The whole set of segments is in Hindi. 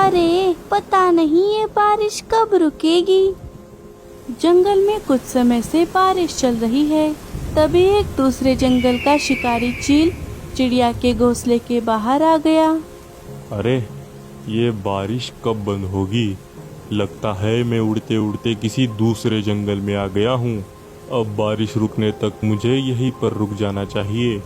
अरे पता नहीं ये बारिश कब रुकेगी। जंगल में कुछ समय से बारिश चल रही है। तभी एक दूसरे जंगल का शिकारी चील चिड़िया के घोंसले के बाहर आ गया। अरे ये बारिश कब बंद होगी? लगता है मैं उड़ते उड़ते किसी दूसरे जंगल में आ गया हूँ। अब बारिश रुकने तक मुझे यहीं पर रुक जाना चाहिए।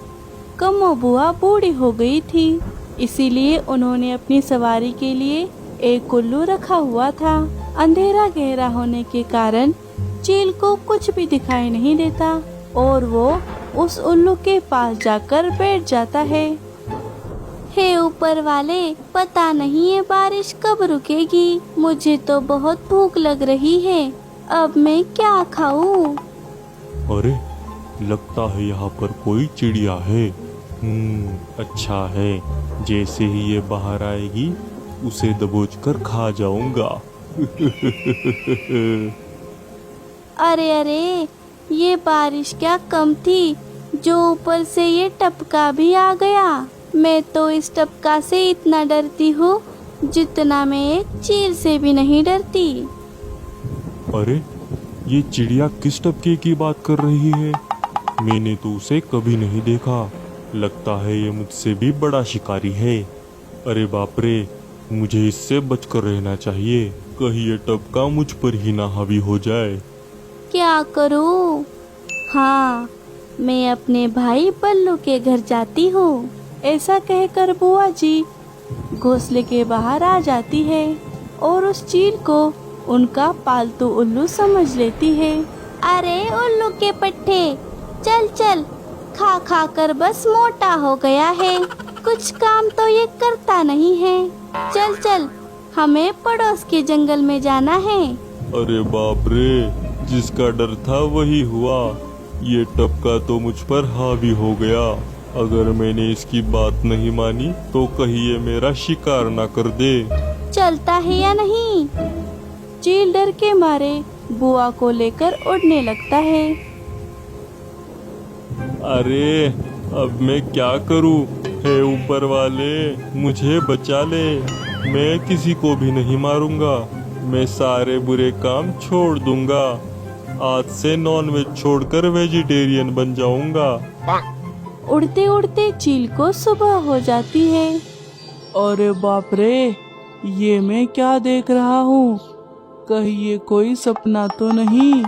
कम्मो बुआ बूढ़ी हो गई थी, इसीलिए उन्होंने अपनी सवारी के लिए एक उल्लू रखा हुआ था। अंधेरा गहरा होने के कारण चील को कुछ भी दिखाई नहीं देता और वो उस उल्लू के पास जाकर बैठ जाता है। हे ऊपर वाले, पता नहीं ये बारिश कब रुकेगी। मुझे तो बहुत भूख लग रही है। अब मैं क्या खाऊं? अरे लगता है यहाँ पर कोई चिड़िया है। अच्छा है, जैसे ही ये बाहर आएगी उसे दबोच कर खा जाऊंगा। अरे अरे, ये बारिश क्या कम थी, जो ऊपर से ये टपका भी आ गया। मैं तो इस टपका से इतना डरती हूँ जितना मैं एक चील से भी नहीं डरती। अरे ये चिड़िया किस टपके की बात कर रही है? मैंने तो उसे कभी नहीं देखा। लगता है ये मुझसे भी बड़ा शिकारी है। अरे बाप रे, मुझे इससे बचकर रहना चाहिए। कहीं ये टपका मुझ पर ही ना हावी हो जाए। क्या करूँ? हाँ, मैं अपने भाई बल्लू के घर जाती हूँ। ऐसा कहकर बुआ जी घोंसले के बाहर आ जाती है और उस चील को उनका पालतू उल्लू समझ लेती है। अरे उल्लू के पट्टे, चल चल, खा खा कर बस मोटा हो गया है। कुछ काम तो ये करता नहीं है। चल चल, हमें पड़ोस के जंगल में जाना है। अरे बाप रे, जिसका डर था वही हुआ। ये टपका तो मुझ पर हावी हो गया। अगर मैंने इसकी बात नहीं मानी तो कहीं ये मेरा शिकार ना कर दे। चलता है या नहीं? चील डर के मारे बुआ को लेकर उड़ने लगता है। अरे अब मैं क्या करूं? हे ऊपर वाले, मुझे बचा ले। मैं किसी को भी नहीं मारूंगा। मैं सारे बुरे काम छोड़ दूंगा। आज से नॉनवेज छोड़कर वेजिटेरियन बन जाऊंगा। उड़ते उड़ते चील को सुबह हो जाती है। अरे बाप रे, ये मैं क्या देख रहा हूँ? कहीं ये कोई सपना तो नहीं?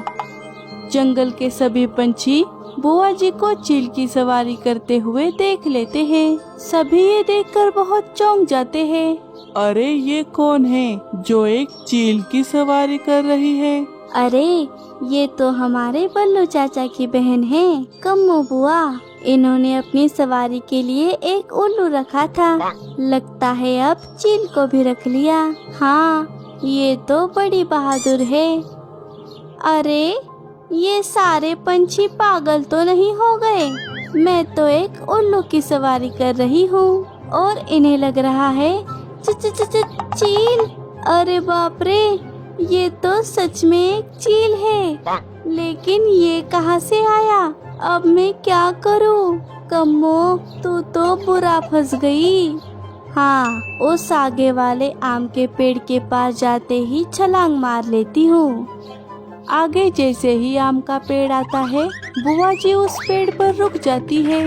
जंगल के सभी पंछी बुआ जी को चील की सवारी करते हुए देख लेते हैं। सभी ये देखकर बहुत चौंक जाते हैं। अरे ये कौन है जो एक चील की सवारी कर रही है? अरे ये तो हमारे बल्लू चाचा की बहन है, कम्मो बुआ। इन्होंने अपनी सवारी के लिए एक उल्लू रखा था। लगता है अब चील को भी रख लिया। हाँ, ये तो बड़ी बहादुर है। अरे ये सारे पंछी पागल तो नहीं हो गए? मैं तो एक उल्लू की सवारी कर रही हूँ और इन्हें लग रहा है चील। अरे बाप रे, ये तो सच में एक चील है। लेकिन ये कहाँ से आया? अब मैं क्या करूँ? कम्मो, तू तो बुरा फंस गई। हाँ, उस आगे वाले आम के पेड़ के पास जाते ही छलांग मार लेती हूँ। आगे जैसे ही आम का पेड़ आता है, बुआ जी उस पेड़ पर रुक जाती है।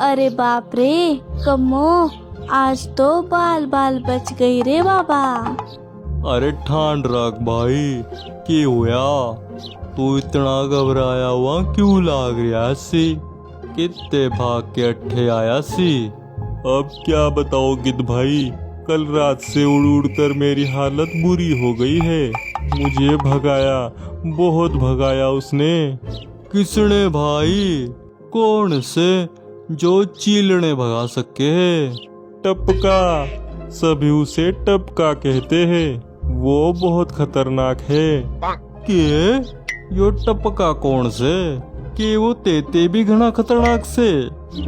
अरे बाप रे कम्मो, आज तो बाल बाल बच गई रे बाबा। अरे ठांड रख भाई, क्या होया? तू इतना घबराया हुआ क्यों लाग रहा सी? कितने भाग के अट्ठे आया सी? अब क्या बताओ गिद्ध भाई, कल रात से उड़ उड़ कर मेरी हालत बुरी हो गई है। मुझे भगाया, बहुत भगाया उसने। किसने भाई? कौन से जो चीलने भगा सके है? टपका, सभी उसे टपका कहते हैं। वो बहुत खतरनाक है। के यो टपका कौन से? कि वो तेते भी घना खतरनाक से?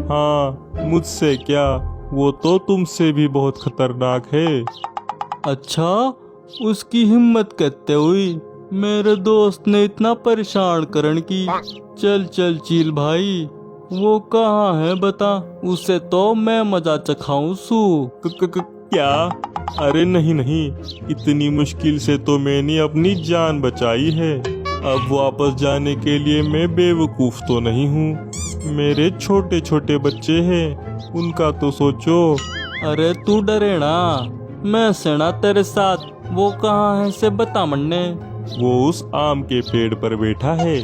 हाँ, मुझसे क्या, वो तो तुमसे भी बहुत खतरनाक है। अच्छा, उसकी हिम्मत कहते हुई मेरे दोस्त ने इतना परेशान करन की। चल चल चील भाई, वो कहाँ है बता, उसे तो मैं मजा चखाऊं सू। क्या? अरे नहीं नहीं, इतनी मुश्किल से तो मैंने अपनी जान बचाई है। अब वापस जाने के लिए मैं बेवकूफ तो नहीं हूँ। मेरे छोटे छोटे बच्चे हैं, उनका तो सोचो। अरे तू डरे ना, मैं सेना तेरे साथ। वो कहाँ है से बता मन्ने। वो उस आम के पेड़ पर बैठा है।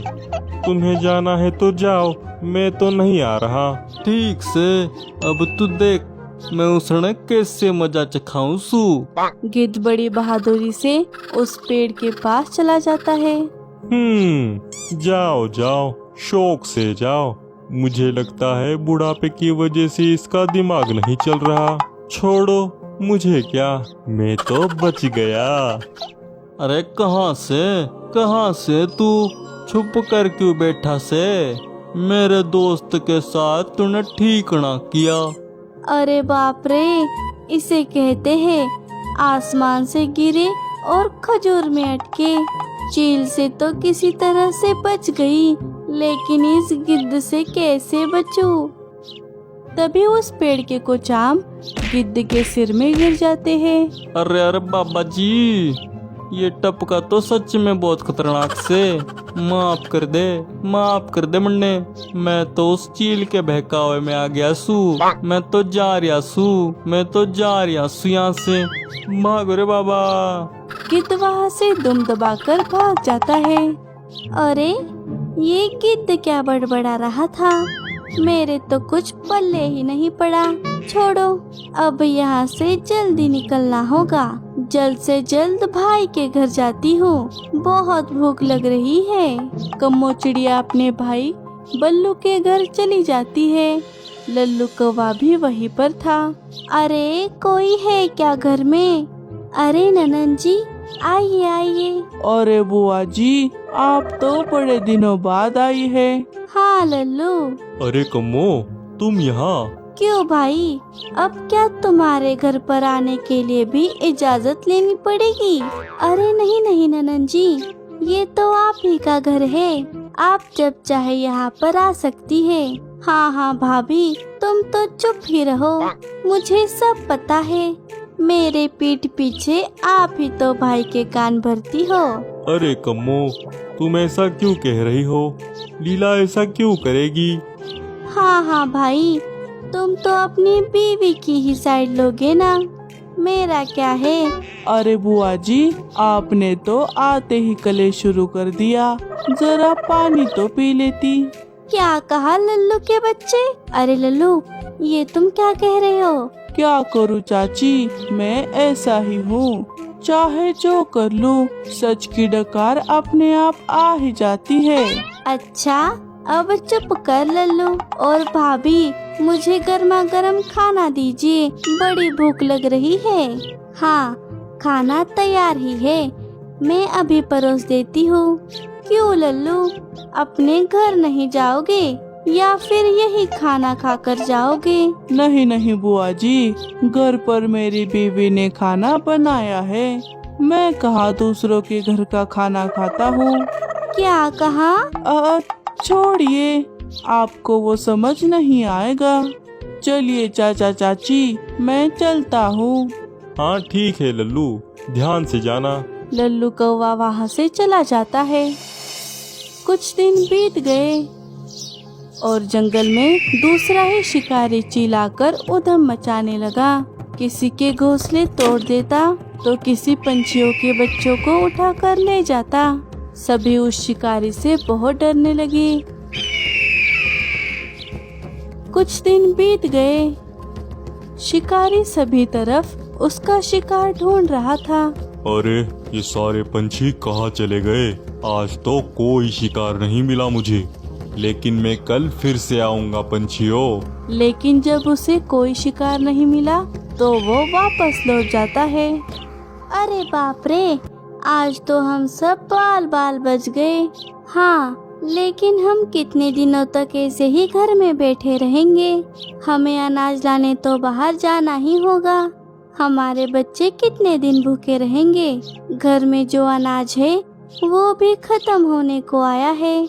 तुम्हें जाना है तो जाओ, मैं तो नहीं आ रहा। ठीक से, अब तू देख मैं उसने कैसे मजा चखाऊं सू। गिद्ध बड़ी बहादुरी से उस पेड़ के पास चला जाता है। जाओ जाओ, शौक से जाओ। मुझे लगता है बुढ़ापे की वजह से इसका दिमाग नहीं चल रहा। छोड़ो, मुझे क्या, मैं तो बच गया। अरे कहाँ से तू छुप कर क्यों बैठा से? मेरे दोस्त के साथ तूने ठीक ना किया। अरे बाप रे, इसे कहते हैं आसमान से गिरे और खजूर में अटके। चील से तो किसी तरह से बच गई, लेकिन इस गिद्ध से कैसे बचूं? तभी उस पेड़ के कुछ आम गिद्ध के सिर में गिर जाते हैं। अरे बाबा जी, ये टपका तो सच में बहुत खतरनाक से। माफ कर दे मुन्ने। मैं तो उस चील के बहकावे में आ गया सू। मैं तो जा रहा सू यहाँ से। भागो रे बाबा। गिद्ध वहाँ से दुम दबाकर भाग जाता है। अरे ये गिद्ध क्या बड़बड़ा रहा था, मेरे तो कुछ पल्ले ही नहीं पड़ा। छोड़ो, अब यहाँ से जल्दी निकलना होगा। जल्द से जल्द भाई के घर जाती हूँ, बहुत भूख लग रही है। कम्मो चिड़िया अपने भाई बल्लू के घर चली जाती है। लल्लू कौवा भी वहीं पर था। अरे कोई है क्या घर में? अरे ननन जी, आइए आइए। अरे बुआ जी, आप तो बड़े दिनों बाद आई है। हाँ लल्लू। अरे कम्मो, तुम यहाँ? क्यों भाई, अब क्या तुम्हारे घर पर आने के लिए भी इजाजत लेनी पड़ेगी? अरे नहीं ननन जी, ये तो आप ही का घर है। आप जब चाहे यहाँ पर आ सकती है। हाँ भाभी, तुम तो चुप ही रहो, मुझे सब पता है। मेरे पीठ पीछे आप ही तो भाई के कान भरती हो। अरे कम्मो, तुम ऐसा क्यों कह रही हो? लीला ऐसा क्यों करेगी? हाँ भाई, तुम तो अपनी बीवी की ही साइड लोगे ना, मेरा क्या है। अरे बुआ जी, आपने तो आते ही कलेश शुरू कर दिया। जरा पानी तो पी लेती। क्या कहा लल्लू के बच्चे? अरे लल्लू, ये तुम क्या कह रहे हो? क्या करूं चाची, मैं ऐसा ही हूँ। चाहे जो कर लूं, सच की डकार अपने आप आ ही जाती है। अच्छा, अब चुप कर लल्लू। और भाभी, मुझे गर्मा गर्म खाना दीजिए, बड़ी भूख लग रही है। हाँ, खाना तैयार ही है, मैं अभी परोस देती हूँ। क्यों लल्लू, अपने घर नहीं जाओगे या फिर यही खाना खाकर जाओगे? नहीं बुआ जी, घर पर मेरी बीवी ने खाना बनाया है। मैं कहाँ दूसरों के घर का खाना खाता हूँ। क्या कहा? छोड़िए, आपको वो समझ नहीं आएगा। चलिए चाचा चाची, मैं चलता हूँ। हाँ ठीक है लल्लू, ध्यान से जाना। लल्लू कौवा वहाँ से चला जाता है। कुछ दिन बीत गए और जंगल में दूसरा ही शिकारी चील आकर उधम मचाने लगा। किसी के घोंसले तोड़ देता तो किसी पंछियों के बच्चों को उठाकर ले जाता। सभी उस शिकारी से बहुत डरने लगे। कुछ दिन बीत गए, शिकारी सभी तरफ उसका शिकार ढूंढ रहा था। अरे ये सारे पंछी कहाँ चले गए? आज तो कोई शिकार नहीं मिला मुझे, लेकिन मैं कल फिर से आऊंगा पंछियों। लेकिन जब उसे कोई शिकार नहीं मिला तो वो वापस लौट जाता है। अरे बाप रे, आज तो हम सब बाल बच गए। हाँ, लेकिन हम कितने दिनों तक ऐसे ही घर में बैठे रहेंगे? हमें अनाज लाने तो बाहर जाना ही होगा। हमारे बच्चे कितने दिन भूखे रहेंगे? घर में जो अनाज है वो भी खत्म होने को आया है।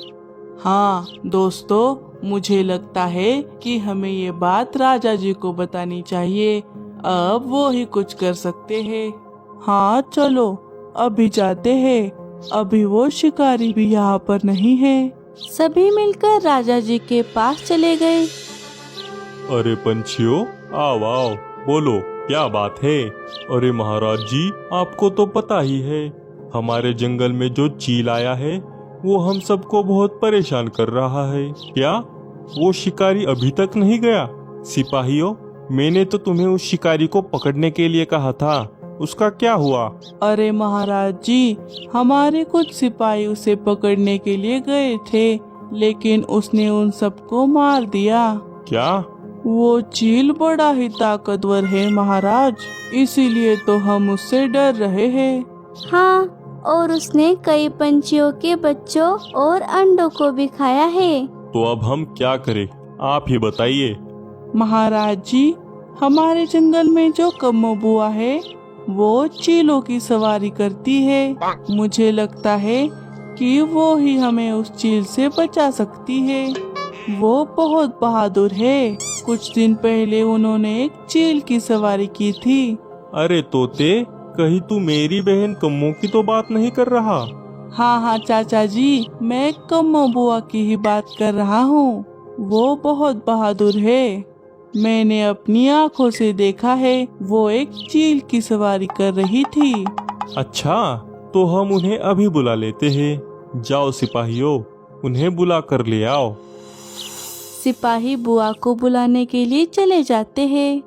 हाँ दोस्तों, मुझे लगता है कि हमें ये बात राजा जी को बतानी चाहिए। अब वो ही कुछ कर सकते हैं। हाँ चलो अभी जाते हैं, अभी वो शिकारी भी यहाँ पर नहीं है। सभी मिलकर राजा जी के पास चले गए। अरे पंछियों, आओ आओ, बोलो क्या बात है। अरे महाराज जी, आपको तो पता ही है, हमारे जंगल में जो चील आया है वो हम सबको बहुत परेशान कर रहा है। क्या वो शिकारी अभी तक नहीं गया? सिपाहियों, मैंने तो तुम्हें उस शिकारी को पकड़ने के लिए कहा था, उसका क्या हुआ? अरे महाराज जी, हमारे कुछ सिपाही उसे पकड़ने के लिए गए थे, लेकिन उसने उन सबको मार दिया। क्या? वो चील बड़ा ही ताकतवर है महाराज, इसीलिए तो हम उससे डर रहे हैं। हाँ, और उसने कई पंछियों के बच्चों और अंडों को भी खाया है। तो अब हम क्या करें, आप ही बताइए। महाराज जी, हमारे जंगल में जो कम्मो बुआ है वो चीलों की सवारी करती है। मुझे लगता है कि वो ही हमें उस चील से बचा सकती है। वो बहुत बहादुर है। कुछ दिन पहले उन्होंने एक चील की सवारी की थी। अरे तोते, कहीं तू मेरी बहन कम्मो की तो बात नहीं कर रहा? हाँ हाँ चाचा जी, मैं कम्मो बुआ की ही बात कर रहा हूँ। वो बहुत बहादुर है। मैंने अपनी आँखों से देखा है, वो एक चील की सवारी कर रही थी। अच्छा, तो हम उन्हें अभी बुला लेते हैं। जाओ सिपाहियों, उन्हें बुला कर ले आओ। सिपाही बुआ को बुलाने के लिए चले जाते हैं।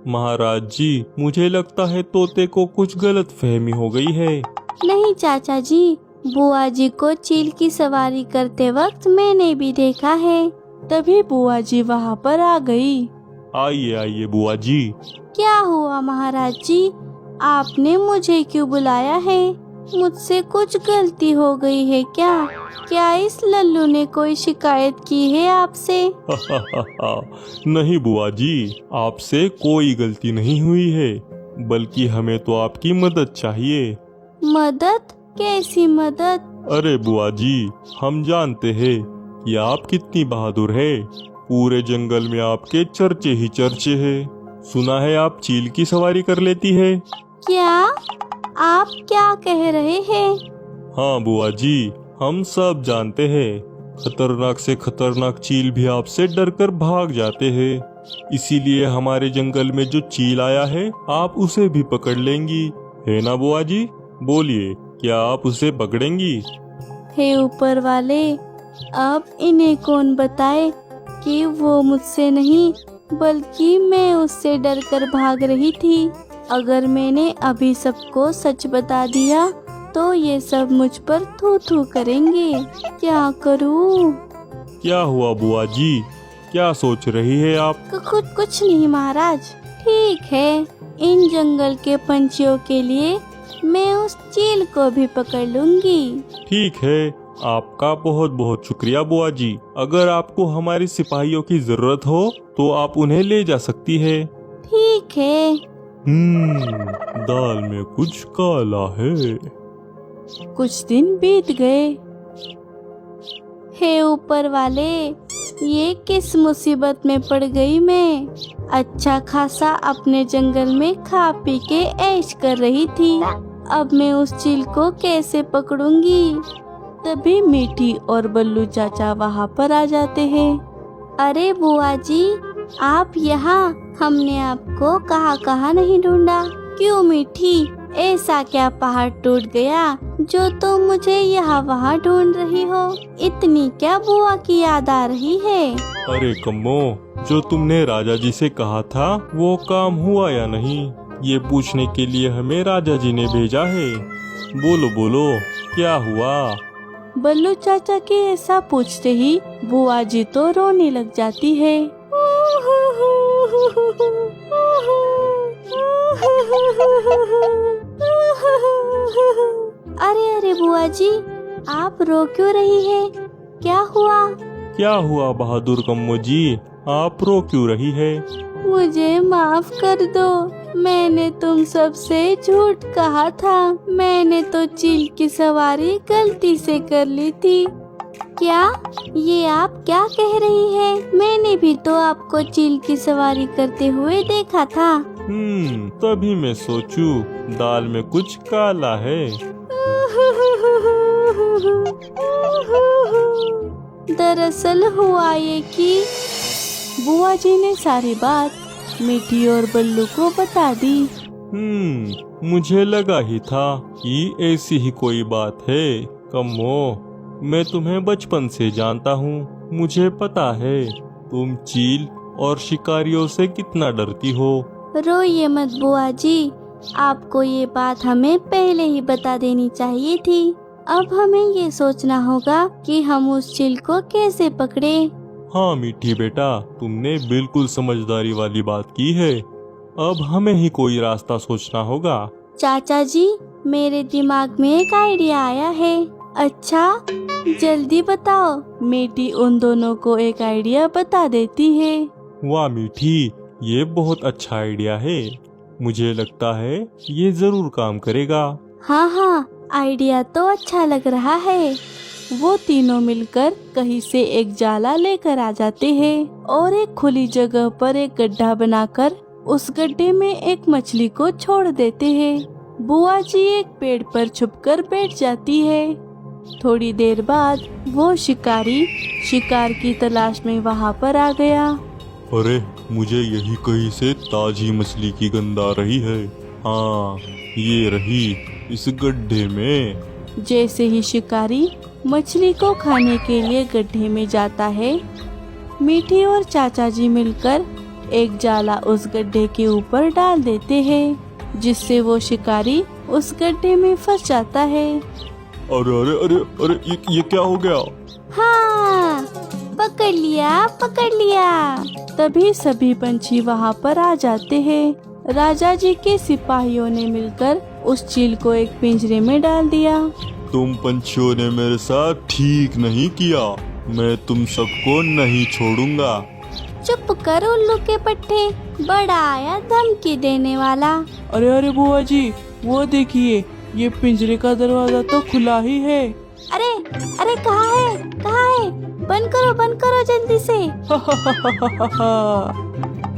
महाराज जी, मुझे लगता है तोते को कुछ गलत फहमी हो गई है। नहीं चाचा जी, बुआ जी को चील की सवारी करते वक्त मैंने भी देखा है। तभी बुआ जी वहाँ पर आ गई। आइए आइए बुआ जी। क्या हुआ महाराज जी, आपने मुझे क्यों बुलाया है? मुझसे कुछ गलती हो गई है क्या? क्या इस लल्लू ने कोई शिकायत की है आपसे? नहीं बुआ जी, आपसे कोई गलती नहीं हुई है, बल्कि हमें तो आपकी मदद चाहिए। मदद? कैसी मदद? अरे बुआ जी, हम जानते हैं कि आप कितनी बहादुर है। पूरे जंगल में आपके चर्चे ही चर्चे हैं। सुना है आप चील की सवारी कर लेती है। क्या? आप क्या कह रहे हैं? हाँ बुआ जी, हम सब जानते हैं। खतरनाक से खतरनाक चील भी आपसे डरकर भाग जाते हैं। इसीलिए हमारे जंगल में जो चील आया है, आप उसे भी पकड़ लेंगी, है ना बुआ जी? बोलिए, क्या आप उसे पकड़ेंगी? हे ऊपर वाले, अब इन्हें कौन बताए कि वो मुझसे नहीं बल्कि मैं उससे डरकर भाग रही थी। अगर मैंने अभी सबको सच बता दिया तो ये सब मुझ पर थू थू करेंगे। क्या करूं? क्या हुआ बुआ जी, क्या सोच रही है आप? कुछ नहीं महाराज। ठीक है, इन जंगल के पंछियों के लिए मैं उस चील को भी पकड़ लूंगी। ठीक है, आपका बहुत बहुत शुक्रिया बुआ जी। अगर आपको हमारी सिपाहियों की जरूरत हो तो आप उन्हें ले जा सकती है। ठीक है। दाल में कुछ काला है। कुछ दिन बीत गए। हे ऊपर वाले, ये किस मुसीबत में पड़ गई मैं? अच्छा खासा अपने जंगल में खा पी के ऐश कर रही थी, अब मैं उस चील को कैसे पकड़ूंगी? तभी मीठी और बल्लू चाचा वहाँ पर आ जाते हैं। अरे बुआ जी, आप यहाँ? हमने आपको कहाँ नहीं ढूंढा। क्यों मीठी, ऐसा क्या पहाड़ टूट गया जो तुम मुझे यहाँ वहाँ ढूंढ रही हो? इतनी क्या बुआ की याद आ रही है? अरे कम्मो, जो तुमने राजा जी से कहा था वो काम हुआ या नहीं, ये पूछने के लिए हमें राजा जी ने भेजा है। बोलो बोलो, क्या हुआ? बल्लू चाचा के ऐसा पूछते ही बुआ जी तो रोने लग जाती है। अरे अरे बुआ जी, आप रो क्यों रही है? क्या हुआ? क्या हुआ बहादुर कम्मो जी, आप रो क्यों रही है? मुझे माफ कर दो, मैंने तुम सबसे झूठ कहा था। मैंने तो चील की सवारी गलती से कर ली थी। क्या? ये आप क्या कह रही है? मैंने भी तो आपको चील की सवारी करते हुए देखा था। तभी मैं सोचूं दाल में कुछ काला है। दरअसल हुआ ये कि बुआ जी ने सारी बात मीठी और बल्लू को बता दी। मुझे लगा ही था कि ऐसी ही कोई बात है। कम्मो, मैं तुम्हें बचपन से जानता हूँ। मुझे पता है तुम चील और शिकारियों से कितना डरती हो। रोइए मत बुआ जी, आपको ये बात हमें पहले ही बता देनी चाहिए थी। अब हमें ये सोचना होगा कि हम उस चील को कैसे पकड़े। हाँ मीठी बेटा, तुमने बिल्कुल समझदारी वाली बात की है। अब हमें ही कोई रास्ता सोचना होगा। चाचा जी, मेरे दिमाग में एक आइडिया आया है। अच्छा, जल्दी बताओ। मीठी उन दोनों को एक आइडिया बता देती है। वाह मीठी, ये बहुत अच्छा आइडिया है। मुझे लगता है ये जरूर काम करेगा। हाँ, आइडिया तो अच्छा लग रहा है। वो तीनों मिलकर कहीं से एक जाला लेकर आ जाते हैं और एक खुली जगह पर एक गड्ढा बनाकर उस गड्ढे में एक मछली को छोड़ देते हैं। बुआ जी एक पेड़ पर छुपकर बैठ जाती है। थोड़ी देर बाद वो शिकारी शिकार की तलाश में वहाँ पर आ गया। अरे, मुझे यही कहीं से ताजी मछली की गंध आ रही है। हाँ, ये रही इस गड्ढे में। जैसे ही शिकारी मछली को खाने के लिए गड्ढे में जाता है, मीठी और चाचा जी मिलकर एक जाला उस गड्ढे के ऊपर डाल देते हैं, जिससे वो शिकारी उस गड्ढे में फंस जाता है। अरे अरे अरे अरे, ये क्या हो गया? हाँ, पकड़ लिया। तभी सभी पंछी वहाँ पर आ जाते हैं। राजा जी के सिपाहियों ने मिलकर उस चील को एक पिंजरे में डाल दिया। तुम पंछियों ने मेरे साथ ठीक नहीं किया। मैं तुम सबको नहीं छोड़ूंगा। चुप कर उल्लू के पट्टे, बड़ा आया धमकी देने वाला। अरे अरे बुआ जी, वो देखिए, ये पिंजरे का दरवाजा तो खुला ही है। अरे कहाँ है? बंद करो जल्दी से।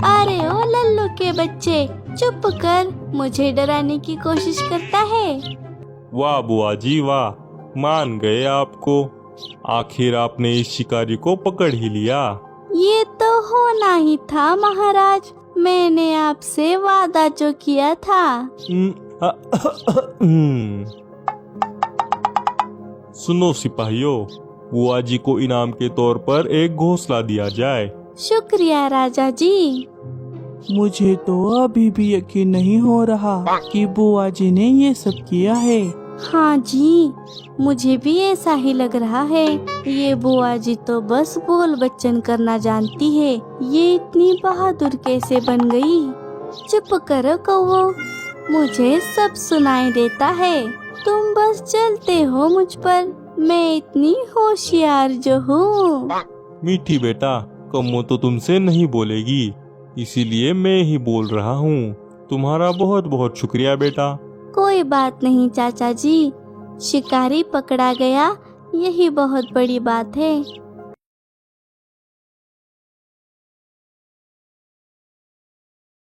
अरे ओ लल्लू के बच्चे, चुप कर, मुझे डराने की कोशिश करता है। वाह बुआ जी वाह, मान गए आपको। आखिर आपने इस शिकारी को पकड़ ही लिया। ये तो होना ही था महाराज, मैंने आपसे वादा जो किया था। सुनो सिपाहियों, बुआ जी को इनाम के तौर पर एक घोंसला दिया जाए। शुक्रिया राजा जी। मुझे तो अभी भी यकीन नहीं हो रहा कि बुआ जी ने ये सब किया है। हाँ जी, मुझे भी ऐसा ही लग रहा है। ये बुआ जी तो बस बोल बच्चन करना जानती है। ये इतनी बहादुर कैसे बन गई? चुप करो कौवो, मुझे सब सुनाई देता है। तुम बस चलते हो मुझ पर, मैं इतनी होशियार जो हूँ। मीठी बेटा, कम्मो तो तुमसे नहीं बोलेगी, इसीलिए मैं ही बोल रहा हूँ। तुम्हारा बहुत बहुत शुक्रिया बेटा। कोई बात नहीं चाचा जी, शिकारी पकड़ा गया, यही बहुत बड़ी बात है।